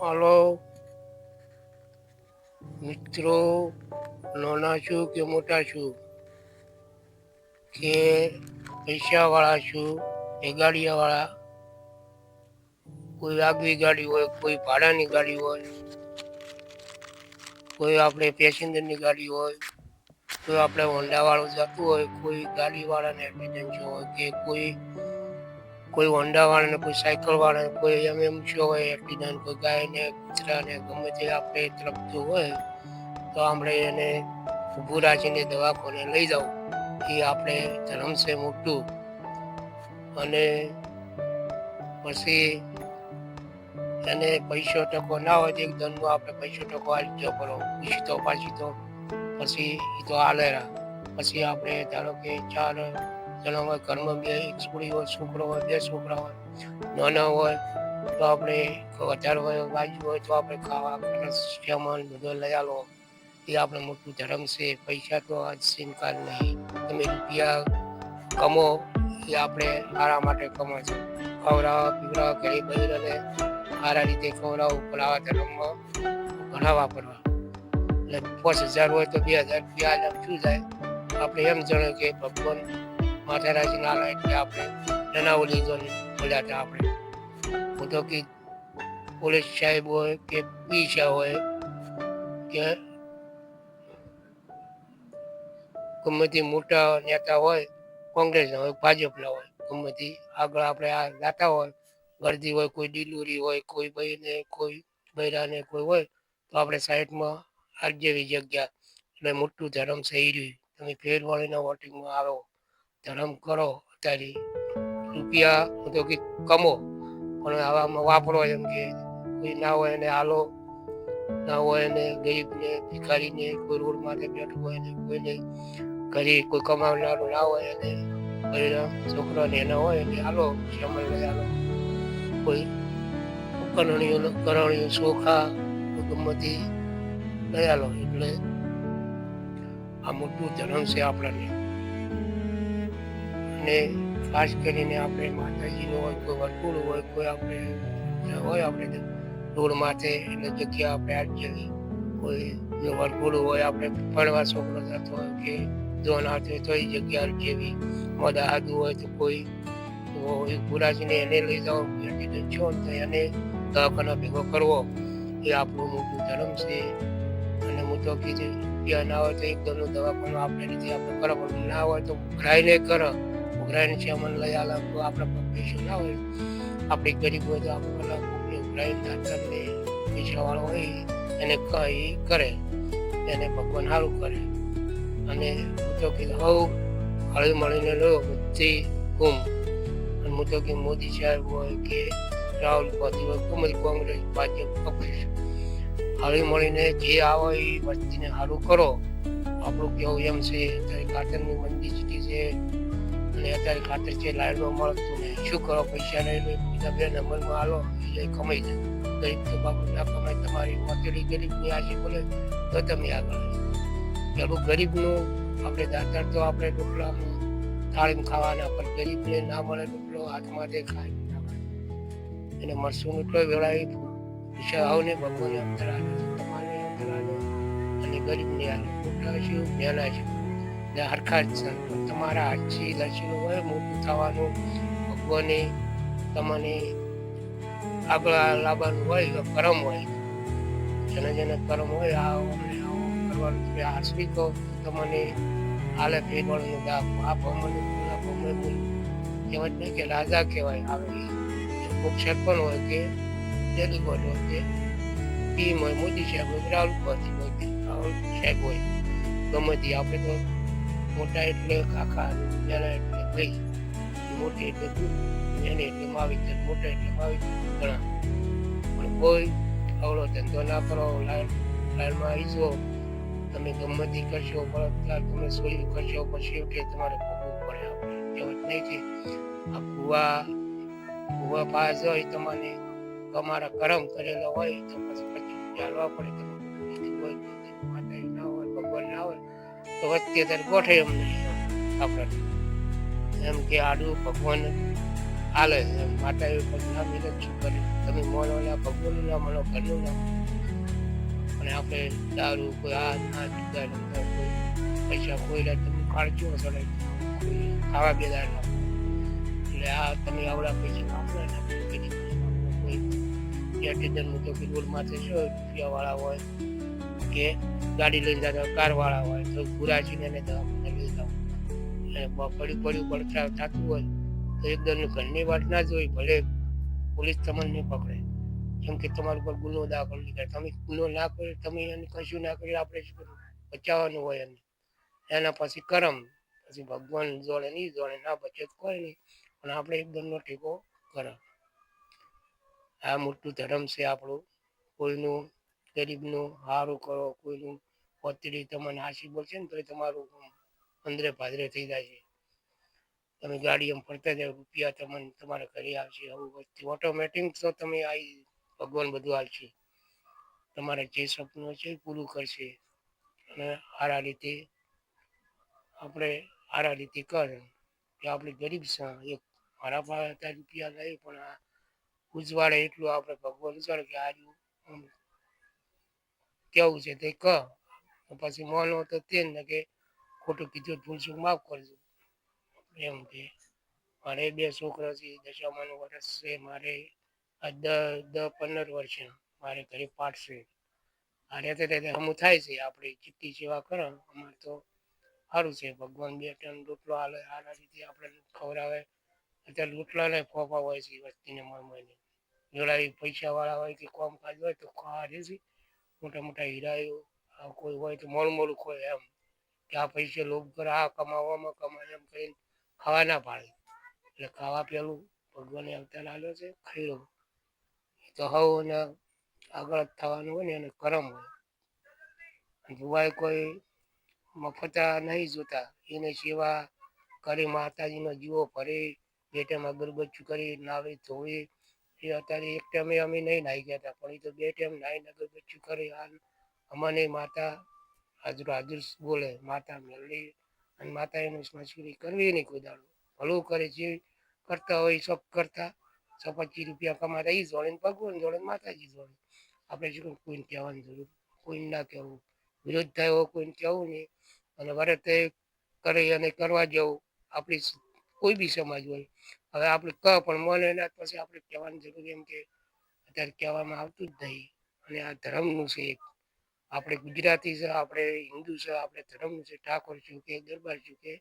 હાલો મિત્રો, નાના છું કે મોટા છું, કે પૈસાવાળા છું કે ગાડીવાળા, કોઈ આગવી ગાડી હોય, કોઈ ભાડાની ગાડી હોય, કોઈ આપણે પેસેન્જરની ગાડી હોય, કોઈ આપણે હોન્ડાવાળું જતું હોય, કોઈ ગાડીવાળાને એક્સિડન્ટ હોય, કે કોઈ હોન્ડાવાળાને, કોઈ સાયકલવાળાને, કોઈ એમએમસી હોય એક્સિડન્ટ, કોઈ ગાયને કૂતરાને ગમે તે આપણે તરફતું હોય તો આપણે એને ઊભું રાખીને દવાખાને લઈ જવું એ આપણે ધર્મ છે મોટું. અને પછી એને પૈસો ટકો ના હોય તો એક દંડનો આપણે પૈસો ટકો આવી જ પડો પછી તો પછી એ તો હાલેરા. પછી આપણે ધારો કે 4 જણા હોય, ઘરમાં 2 છોકરી હોય, છોકરો હોય, 2 છોકરા હોય, નાના હોય તો આપણે વધારે હોય બાજુ હોય તો આપણે ખાવા સામાન બધો લઈ આલો. એ આપણે મોટું ધર્મ છે. પૈસા તો આજ સિનકાલ નહીં. તમે રૂપિયા કમો એ આપણે સારા માટે કમાય છે. ખવડાવવા પીવડાવવા ગરીબ બહેનોને સારા રીતે ખવડાવવું પણ આવા ધર્મમાં ઘણા વાપરવા. એટલે 5000 હોય તો 2000 રૂપિયા શું જાય? આપણે એમ જાણે કે ભગવાન માથે રાખીને આલે એટલે આપણે જનાવલી બોલ્યા હતા આપણે. હું તો કે પોલીસ સાહેબ હોય કે પીસા હોય કે ગમે તે મોટા નેતા હોય, કોંગ્રેસના હોય, ભાજપના હોય, ગમે તે આગળ આપણે આ ગાતા હોય, ગરદી હોય, કોઈ ડિલિવરી હોય, કોઈ ભાઈને, કોઈ બૈરાને કોઈ હોય તો આપણે સાઈડમાં આ જેવી જગ્યા એટલે મોટું ધર્મ છે એ રહ્યું. તમે ફેરવાળીના વોટિંગમાં આવો, ધર્મ કરો, અત્યારે રૂપિયા તો કે કમો પણ આવામાં વાપરો. એમ કે કોઈ ના હોય એને હાલો, ના હોય એને ગરીબને, ભિખારીને, કોઈ રોડ માથે બેઠું હોય ને કોઈને ઘરે કોઈ કમાવનારું ના હોય એને છોકરાને એના હોય એને હાલો, સામાન લઈ હાલો. કોઈ કરણીઓ ચોખા ગમતી લઈ હાલો. એટલે આ મોટું ધર્મ છે આપણને. અને ખાસ કરીને આપણે માતાજીનું હોય, કોઈ વરકુળ હોય, કોઈ આપણે હોય આપણે રોડ માથે એટલે જગ્યા આપણે આજેવી કોઈ વરકુળ હોય, આપણે ભણવા છોકરો જતો હોય કે જોન આવતો હોય તો એ જગ્યા જેવી મોડા આદુ હોય તો કોઈ પુરાજીને એને લઈ જાઓ છો તો એને દવાખાના ભેગો કરવો એ આપણું મોટું ધર્મ છે. અને હું તો કીધું રૂપિયા ના હોય તો એકદમ દવાખાનું આપણે રીતે આપણે કરો, પણ ના હોય તો ઉઘરાઈને કરો. ઉઘરાઈને સામાન લઈ આલે તો આપણે પૈસો ના હોય, આપણે ગરીબ હોય તો આપણે પેલા ઉઘરાઈને દાતારને પૈસાવાળો હોય એને કઈ કરે, એને ભગવાન સારું કરે. અને હું તો કીધું હળી મળીને લો બધી ગુમ. અને હું તો કે મોદી સાહેબ હોય કે રાહુલ ગાંધી હોય, ગમે કોંગ્રેસ, ભાજપ, પક્ષ, હળી મળીને જે આવે એ વસ્તીને સારું કરો. આપણું કેવું એમ છે. અત્યારે ખાતરની મંદી જેટલી છે અને અત્યારે ખાતર છે લાઈનમાં મળતું નહીં. શું કરો? પૈસા લઈ લો બીજા 2 નંબરમાં હાલો એ કમાઈ જાય. ગરીબ તો બાપુ ના કમાય. તમારી હોટેલી ગરીબની આજે બોલે તો તમે આગળ. પેલું ગરીબનું આપણે દાતાર તો આપણે રોટલામાં થાળીમાં ખાવાના, પણ ગરીબને ના મળે રોટલો હાથમાંથી ખાય એને મરસું એટલો વેળાવી પૈસા આવને ભગવાને અંતર આવે, તમારે અંતર આવે અને ગરીબને આવે. મોટા છે નાના છે એટલે હરખા જ છે. તમારા હાથથી લખેલું હોય મોટું થવાનું, ભગવાને તમને આગળ લાવવાનું હોય, કરમ હોય. જેને જેને કરમ હોય આવો કરવાનું હાસવી તો તમને હાલે ફેરવાનું દાપ આ ભમને કહેવાય નહીં કે રાજા કહેવાય. આવે મુક્ષર પણ હોય કે ડેલીગોટ હોય કે પીએમ હોય, મોદી સાહેબ હોય, રાહુલ ગાંધી હોય કે રાહુલ સાહેબ હોય, ગમે તે આપણે તો મોટા એટલે કાકા, નાના એટલે ભાઈ, મોટી એટલે દૂધ, એને એટલે માવી, મોટા એટલે માવી ઘણા. પણ કોઈ આવડો ધંધો ના કરો, લાઈનમાં આવી જાઓ, તમે ગમે તે કરશો, બળાત્કાર તમે સોયું કરશો, પછી કે તમારે ભોગવવું પડે. આપણે કહેવત નહીં કે આ ભૂવા પાસે હોય તમને તમારા કરમ કરેલા હોય તો પછી ચાલવા પડે. હોય માતા ના હોય, ભગવાન ના હોય તો વચ્ચે ત્યારે ગોઠે એમ નહીં આપણે એમ કે આડું ભગવાન હાલે માતા એ પછી ના મહેનત શું કરે તમે મોનો ના ભગવાનનું ના માનો ઘરનું ના માનો અને આપણે દારૂ કોઈ આ ના જુગાર રમતા કોઈ પૈસા કોઈ તમે કાળજો ચડે કોઈ ખાવા બેદાર ના એટલે આ તમે આવડા પૈસા વાપરો ને કોઈ એટેન્ડરનું તો કે રોડ માથે છે રૂપિયા વાળા હોય કે ગાડી લઈને જતા કાર વાળા હોય તો ગુરાજીને લઈ જાવ અને પડ્યું પડતરાવ થતું હોય તો એકદમ ઘરની વાત ના જોઈ ભલે પોલીસ તમને પકડે કેમ કે તમારા ઉપર ગુનો દાખલ કરે તમે ગુનો ના કર્યો તમે એને કશું ના કર્યું આપણે શું કરવું બચાવવાનું હોય એને એના પછી કરમ પછી ભગવાન જોડે નહીં જોડે ના બચે કોઈ નહીં પણ આપણે એકદમનો ટેકો કરો આ મોટું ધર્મ છે આપણું કોઈનું ગરીબનું સારું કરો કોઈનું પોતરી તમને હાસી બોલશે ને તો તમારું અંદરે ભાદરે થઈ જાય છે તમે ગાડી એમ ફરતા જાવ રૂપિયા તમને તમારા ઘરે આવશે આવું વસ્તુ ઓટોમેટિક તો તમે આવી ભગવાન બધું આવશે તમારે જે સપનું છે પૂરું કરશે અને સારા રીતે આપણે સારા રીતે કર કે આપણે ગરીબ છે એક મારા પાસે અત્યારે રૂપિયા લઈ પણ આ ઉજવાડે એટલું આપણે ભગવાન ઉજવાડે કે આ કેવું છે તે કહો પછી મોનો તો તે ને કે ખોટું કીધું ભૂલશું માફ કરજો એમ કે મારે 2 છોકરા છે દશામાનું વર્ષ છે મારે આ 10-15 વર્ષ મારે ઘરે પાઠ છે આ રહેતે રહેતે હમું થાય છે આપણે જેટલી સેવા કરો અમારે તો સારું છે ભગવાન 2 ટન રોટલો હાલે સારા રીતે આપણે ખવડાવે અત્યારે રોટલાને ફોફા હોય છે વસ્તીને મળે જોડાઈ પૈસા વાળા હોય કે કામકાજ હોય તો ખાવા દેશે મોટા મોટા હીરાઓ કોઈ હોય તો મોડું ખોય એમ કે આ પૈસે લોભ કરે આ કમાવામાં કમાય એમ કરીને ખાવા ના પાડે એટલે ખાવા પેલું ભગવાને અવતાર આવ્યો છે ખાઈ લો તો હવે આગળ થવાનું હોય ને એને કરમ હોય ભુવાય કોઈ મફતા નહીં જોતા એને સેવા કરી માતાજીનો જીવો ભરી બેટામાં અગરબત્તી કરી નાવી ધોવી એ અત્યારે એક ટાઈમે અમે નહીં નાહી ગયા હતા પણ એ તો 2 ટાઈમ નાહીને અગરબત્તી કરી અમને માતા હાજર બોલે માતા મેળવી અને માતા એનું મશ્કરી કરવી નહીં કોઈ દાડો ભલું કરે જે કરતા હોય સબ કરતા 125 રૂપિયા કમાતા એ જોડે ભગવાન જોડે માતાજી જોડે આપણે શું કોઈને કહેવાની જરૂર કોઈને ના કહેવું વિરોધ થયો કોઈને કહેવું નહીં અને વરતે કરી અને કરવા જવું આપણી કોઈ બી સમાજ હોય હવે આપણે પણ મને એના પછી આપણે કહેવાની જરૂર એમ કે અત્યારે કહેવામાં આવતું જ નહીં અને આ ધર્મનું છે એક આપણે ગુજરાતી છે આપણે હિન્દુ છે આપણે ધર્મનું છે ઠાકોર છું કે દરબાર છું કે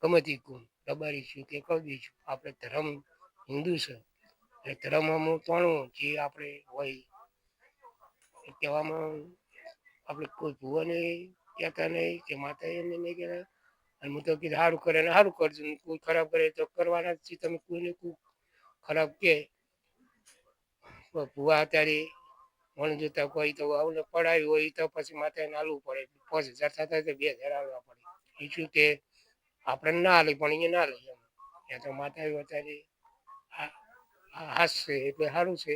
ગમે ગુણ રબારી છું કે કવી છું આપણે ધર્મ હિન્દુ છે એ ધર્મમાં તણું જે આપણે હોય કહેવામાં આપણે કોઈ ભુવાને કહેતા નહીં કે માતા એને નહીં કહેતા અને હું તો કીધું સારું કરે ને સારું કરજો કોઈ ખરાબ કરે તો કરવાના જ તમે કોઈને કોઈ ખરાબ કે ભુવા અત્યારે મન જોતા કોઈ તો આવને પડાવી હોય તો પછી માથે નાલવું પડે 5,000 થતા તો 2,000 આવવા પડે એ શું કે આપણે ના હાલે પણ અહીંયા ના લે એમ તો માતા અત્યારે હાસશે એટલે સારું છે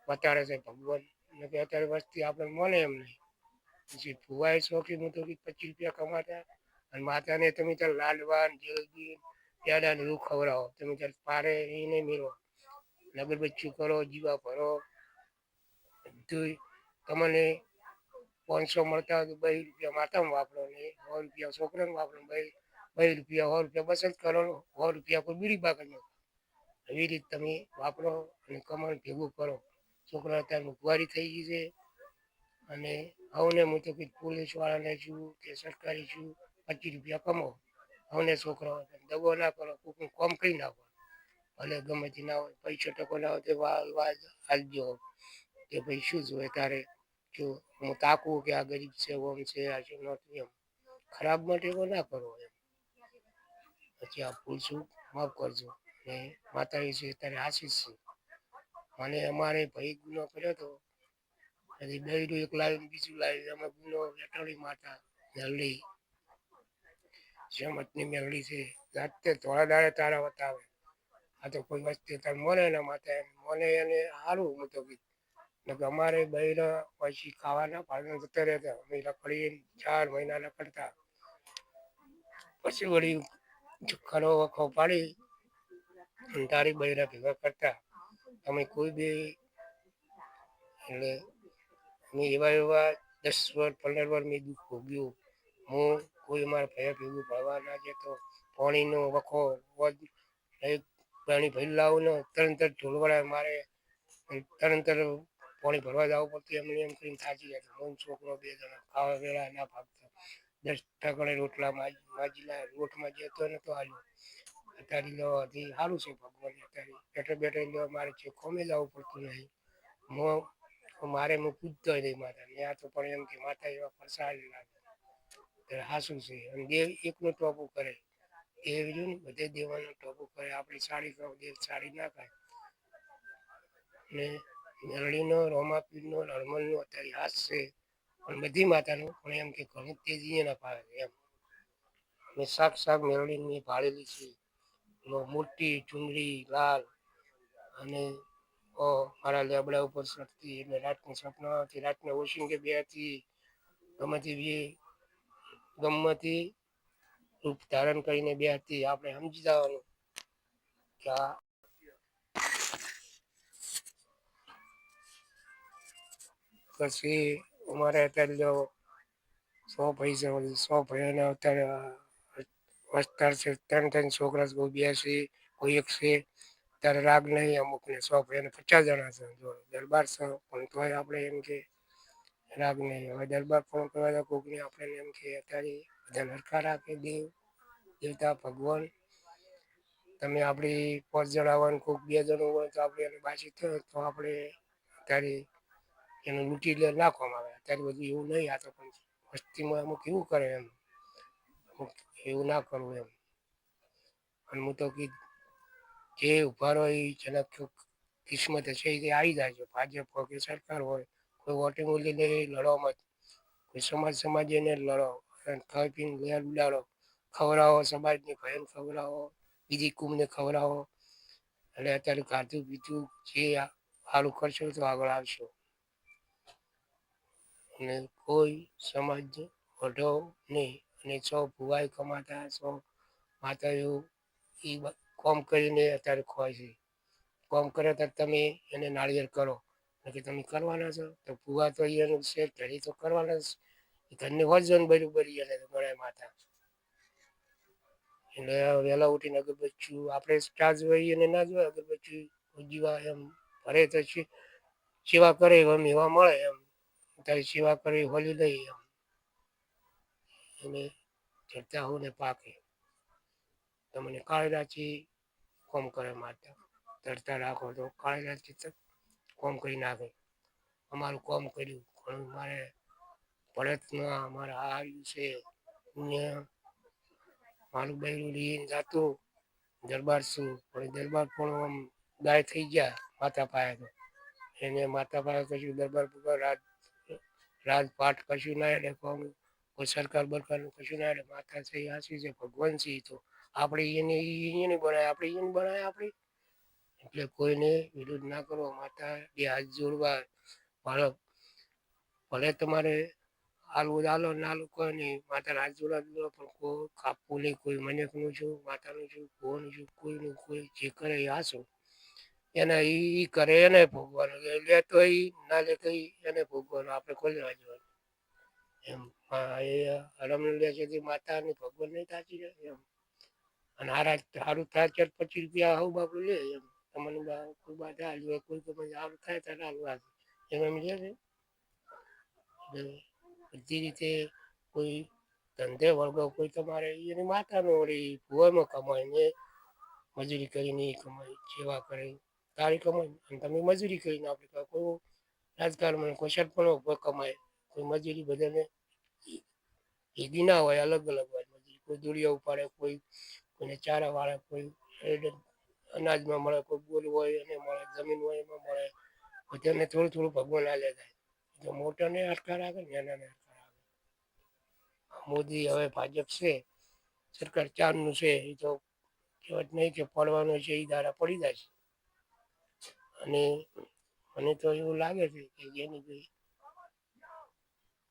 બતાડે છે ભગવાન કે અત્યારે વસ્તી આપણે મળે એમ નહીં પછી ભુવાએ શોખીન હું તો 25 રૂપિયા કમાતા અને માતાને તમે ત્યાં લાડવાન જલેબી પ્યાડા ને એવું ખવડાવો તમે ત્યાં પારે એ નહીં મેળવો અગરબત્તી કરો જીવા ભરો બધું તમને 500 મળતા હોય તો 2 રૂપિયા માતામાં વાપરો ને 100 રૂપિયા છોકરાને વાપરો 2 રૂપિયા 100 રૂપિયા બચત કરો 100 રૂપિયા કોઈ બીડી બાકર નો એવી રીતે તમે વાપરો અને કમાણ ભેગું કરો છોકરા અત્યારે મોંઘવારી થઈ ગઈ છે અને હવે હું તો કંઈક પોલીસ વાળાને છું કે સરકારી છું 25 રૂપિયા કમાવો હવે છોકરાઓ દગો ના કરો કોઈનું કામ કરી નાખો ભલે ગમે તે ના હોય પૈસા ટકો ના હોય તો હાલજો કે ભાઈ શું જોઈએ તારે જો હું તાકું કે આ ગરીબ છે ઓમ છે આ છે નહોતું એમ ખરાબ માટે ના કરો એમ પછી આ ભૂલ શું માફ કરજો ને માતા છે ત્યારે આશીષ છે મને અમારે ભાઈ ગુનો કર્યો હતો પછી દહીનું એક લાવીને બીજું લાવી અમે ગુનો વેટાણી માતા મેળવી જેમતની મેળવી છે જાતે થોડા દાડે તારા બતાવે આ તો કોઈ વસ્તુ તારે મળે ને માતા મને એને સારું હું તો અમારે બહેરા પછી ખાવાના પાડવા જતા રહેતા અમે રખડી 4 મહિના રખડતા પછી વળી ખરો વખો પાડી તારી બૈરા ભેગા કરતા અમે કોઈ બી એટલે મેં એવા 10 વર્ષ 15 વર્ષ મેં દુઃખ ભોગ્યું. હું કોઈ મારા ભયા ભેગું ભરવા ના જતો. પાણીનો વખો પાણી ભરી લાવું ને તરત ઢોલવાડા મારે તરત પાણી ભરવા જવું પડતું એમને એમ કરીને થાચી જાય. હું છોકરો 2 જણા ખાવા વેળા ના ભાગતા 10 રોટલા માજીલા લોટમાં જતો નતો હાલ્યો. અત્યારે સારું છે ભગવાન અત્યારે બેઠે બેઠે મારે છે ખોમે જવું પડતું નહીં. મારે હું પૂછતો નહીં માતા ત્યાં તો પણ એમ કે માતા એવા ફરસાડ લાગે હાસું છે અને દેવ એકનો ટોપું કરે દેવ ને બધે દેવાનો ટોપું કરે. આપણી સાડી દેવ સાડી ના ખાય ને મેરડીનો રોમાપીરનો હરમલનો અત્યારે હાસ છે પણ બધી માતાનું પણ એમ કે ઘણું તેજી ના પાડે એમ. મેં સાક્ષાત મેરડીની ભાળેલી છે મોટી ચુંદડી લાલ અને મારા લેબડા ઉપર ચડતી એટલે રાતના સપનાથી રાતના ઓશિંગે બે હતી ગમતી રૂપ ધારણ કરીને બે હતી. આપણે સમજી જવાનું કે પછી અમારે અત્યારે 100 પૈસા 100 ભાઈને અત્યારે વસ્તાર છે 3 છોકરા કોઈ 2 છે કોઈ 1 છે. ત્યારે રાગ નહીં અમુકને 100 ભાઈને 50 જણા છે દરબાર છે પણ તોય આપણે એમ કે રાગ નહીં. હવે દરબાર પણ કરવા કોકને આપણે એમ કે અત્યારે બધા હરખા રાખે દેવતા ભગવાન. તમે આપણી 5 જણા આવવાનું કોઈક 2 જણું હોય તો આપણે એને બાછી થયો તો આપણે અત્યારે એને લૂંટી નાખવામાં આવે. અત્યારે બધું એવું નહીં આ તો પણ વસ્તીમાં અમુક એવું કરે એમ એવું ના કરવું એમ. અને હું તો જે ઉભા રહો એ જનક કિસ્મત હશે એ આવી જાય છે. ભાજપ હોય કે સરકાર હોય કોઈ વોટિંગ લઈને લડવામાં કોઈ સમાજ એને લડો ખાઈ પીને ઉડાડો ખવડાવો સમાજની ભયન ખવડાવો બીજી કુમને ખવડાવો એટલે અત્યારે ખાધું પીધું જે સારું કરશો તો આગળ આવશો અને કોઈ સમાજ વઢો નહીં. અને 100 ભુવાય કમાતા 100 માતાઓ એ કોમ કરીને અત્યારે ખોય છે. કોમ કરે તો તમે એને નાળિયેર કરો કે તમે કરવાના છો તો ભૂવા તો એનું છે ઘડી તો કરવાના જ ઘરને વજન બરોબરી અને ગણાય માતા એટલે વહેલા ઉઠીને અગરબત્તી આપણે ચાર્જ હોય અને ના જોય અગરબત્તી જીવા એમ ભરે તો સેવા કરે એમ એવા મળે એમ તારી સેવા કરી હોલી દઈ એમ એને ચર્ચા હોને પાકે તમને કાળીરાજી કોમ કરે માતા ચડતા રાખો તો કાળીરાજી કોમ કરી નાખે. અમારું કોમ કર્યું ઘણું મારે ભરતમાં અમારા આવ્યું છે મારું બૈરું લઈને જાતું દરબાર શું પણ દરબાર પણ આમ ગાય થઈ ગયા માતા પાયે તો એને માતા પાયે કશું દરબાર રાજપાટ કશું ના એટલે કોઈ સરકાર બરકારનું કશું ના એટલે માતા છે હાસી છે ભગવાન છે તો આપણે એને બનાય આપણે એને બનાય આપણે એટલે કોઈને વિરોધ ના કરો. માતા બે હાથ જોડવા ભલે તમારે હાલવું હાલો ના હાલવું કોઈ નહીં માતા હાથ જોડવા પણ કોઈ કાપવું નહીં કોઈ મન્યકનું છું માતાનું છું ભુવાનું છું કોઈનું કોઈ જે કરે એ હાસું એને એ કરે એને ભોગવાનું લેતો એ ના લેતો એને ભોગવાનું આપણે કોઈ લેવા જવાનું એમ લે છે માતાની ભગવાન નહીં થાચી જાય એમ અને સારું થાય 25 રૂપિયા આવું બાપડું લે એમ તમને કોઈ બાધા હાલવું કોઈ સારું થાય ત્યારે હાલવા એમ એમ લે છે. બધી રીતે કોઈ ધંધે વળગો કોઈ તમારે એની માતાનો વળી ભુવામાં કમાય ને મજૂરી કરીને કમાય સેવા કરે તારી કમાય અને તમે મજૂરી કરીને આપણે કોઈ રાજકારણમાં કોઈ સરપંચ કમાય કોઈ મજૂરી બધાને ભેગી ના હોય અલગ અલગ હોય મજૂરી કોઈ દોડીયા ઉપાડે કોઈને ચારા વાળે કોઈ અનાજમાં મળે કોઈ બોર હોય એને મળે જમીન હોય એમાં મળે બધાને થોડું થોડું ભગવાન હાલે જાય તો મોટાને હરખા રાખે નાનાને હરખા રાખે. મોદી હવે ભાજપ છે સરકાર ચારનું છે એ તો કહેવત નહીં કે પડવાનું છે એ દાડા પડી જાય છે અને મને તો એવું લાગે છે કે જેની કોઈ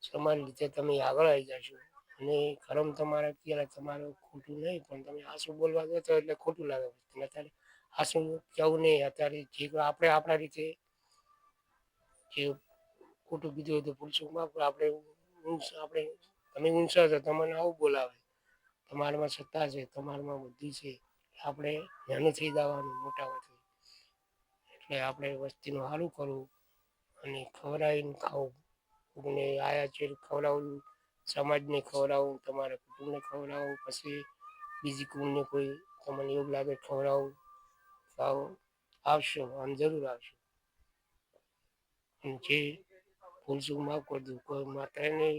સમાન રીતે તમે આગળ આવી જશો અને ખરમ તમારે અત્યારે તમારું ખોટું નહીં પણ તમે આંસુ બોલવા જતો એટલે ખોટું લાગે અત્યારે આ શું કેવું નહીં. અત્યારે જે આપણે આપણા રીતે જે ખોટું કીધું હોય તો પુરુષોમાં આપણે તમે ઊંચા છો, તમને આવું બોલાવે, તમારામાં સત્તા છે, તમારામાં બુદ્ધિ છે, આપણે નાનું થઈ જવાનું મોટામાંથી. એટલે આપણે વસ્તીનું સારું કરવું અને ખવડાવીને ખાવું. કોઈને આયા છે ખવડાવવું, સમાજને ખવડાવવું, તમારા કુટુંબને ખવડાવવું, પછી બીજી કોઈને કોઈ તમને એવું લાગે ખવડાવવું, ખાવું આવશો, આમ જરૂર આવશો. જે ભૂલચૂક માફ કરતું, કોઈ માતાને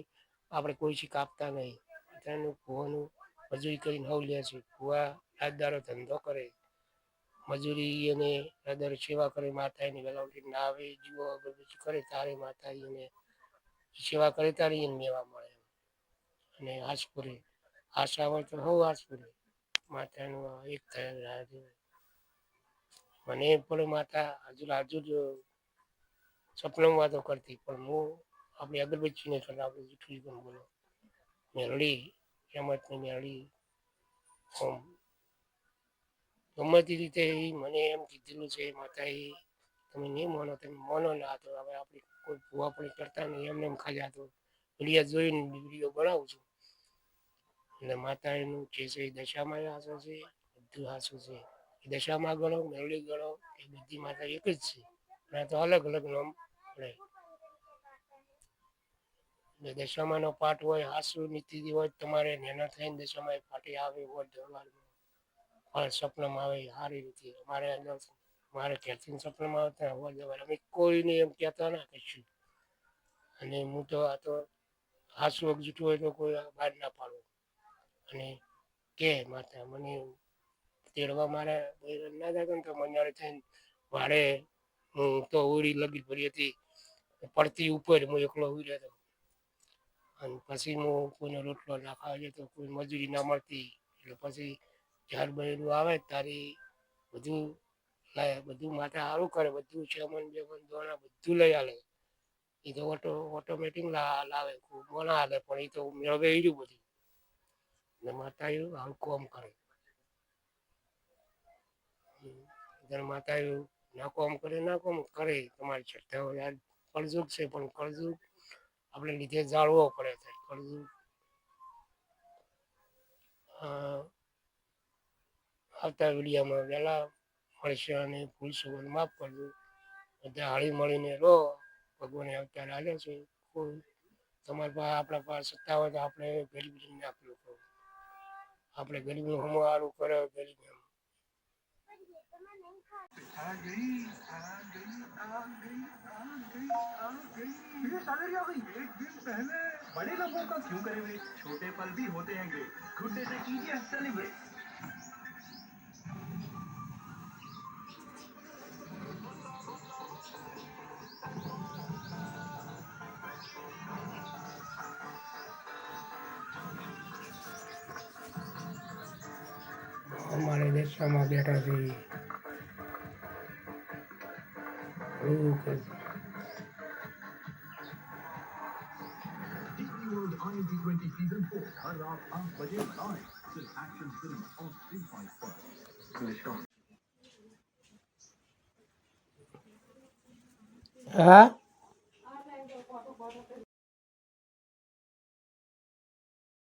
આપણે કોઈ કાપતા નહીં. માતાનું ભૂવાનું મજૂરી કરીને હવ લે છે. ભૂવા રાજદારો ધંધો કરે, મજૂરી અને રાજદારો સેવા કરે, માતાની વેલા ઉઠીને નાવે, જીવો અગરબત્તી કરે, તારે માતાજીને સેવા કરે, તારે એને મેવા મળે. અને આસપુરે આશા હોય તો હવ આસપુરે માતાનું એક થયા. મને પણ માતા હજુ સપનામાં વાતો કરતી, પણ હું આપણે અગરબત્તી નહીં કરતા, આપણે જૂઠું પણ બોલો મેળડી એમતની મેળડી ગમે તે રીતે મને એમ કીધેલું છે માતાએ, તમે નહીં માનો, તમે માનો ના. તો હવે આપણે કોઈ ભૂવા પણ કરતા નહીં, એમને એમ ખાલી આ તો વિડીયો જોઈને વિડીયો બનાવું છું. એટલે માતા એનું જે છે એ દશામાં આશો છે, બધું આશો છે. એ દશામાં ગણો, મેળડી ગણો, એ બધી માતા એક જ છે. અને તો અલગ અલગ નામ પડે. દશામાનો પાઠ હોય, આસુ નીતિ હોય, તમારે નેના થઈને દશામાં પાઠે આવે હોય, સપનામાં આવે સારી રીતે. મારે ક્યાંથી સપનામાં આવતા હોય, અમે કોઈને એમ કહેતા ના કશું. અને હું તો આ તો હાસુ જૂઠું હોય તો કોઈ બહાર ના પાડું. અને કે માતા મને તેડવા મારે ના જાય ને તો મંજારે થઈને વાડે હું તો ઉરી લગી પડી હતી, પડતી ઉપર હું એકલો ઉઈ રહ્યો હતો. અને પછી હું કોઈને રોટલો ના ખાવા જતો, કોઈ મજૂરી ના મળતી. એટલે પછી ચાર બહેરું આવે તારી બધું માથે સારું કરે, બધું ચમન બેમન દોણા બધું લઈ આલે. એ તો ઓટોમેટિક લાવે, ના હાલે, પણ એ તો મેળવે રહ્યું બધું. ને માતા એવું આવું કોમ કરે. માતા એવું ના કોમ કરે, ના કોમ કરે. તમારી શ્રદ્ધા હોય, કળજુગ છે, પણ કળજુગ આપણે લીધે જાળવો પડે છે. કળજુગ આવતા વિડીયામાં વહેલા મળશે અને ભૂલ સુગન માફ કરજો. બધા હળી મળીને રહો. ભગવાને અવતાર આવ્યો છે. કોઈ તમારી પાસે આપણા પાસે સત્તા હોય તો આપણે ગરીબી નાખ્યું કહું, આપણે ગરીબનું હમ સારું કરે. ગરીબ आ गई आ गई आ गई आ गई आ गई ये सैलरी आ गई एक दिन पहले बड़े लोगों का क्यों करे वे छोटे पल भी होते हैं गुड डे से कीजिए सेलिब्रेट हमारे देशમાં બેઠા છે World INT20 Season 4 हर रात 8 बजे live सिर्फ एक्शन फिल्म और फ्री फाइट पर हाँ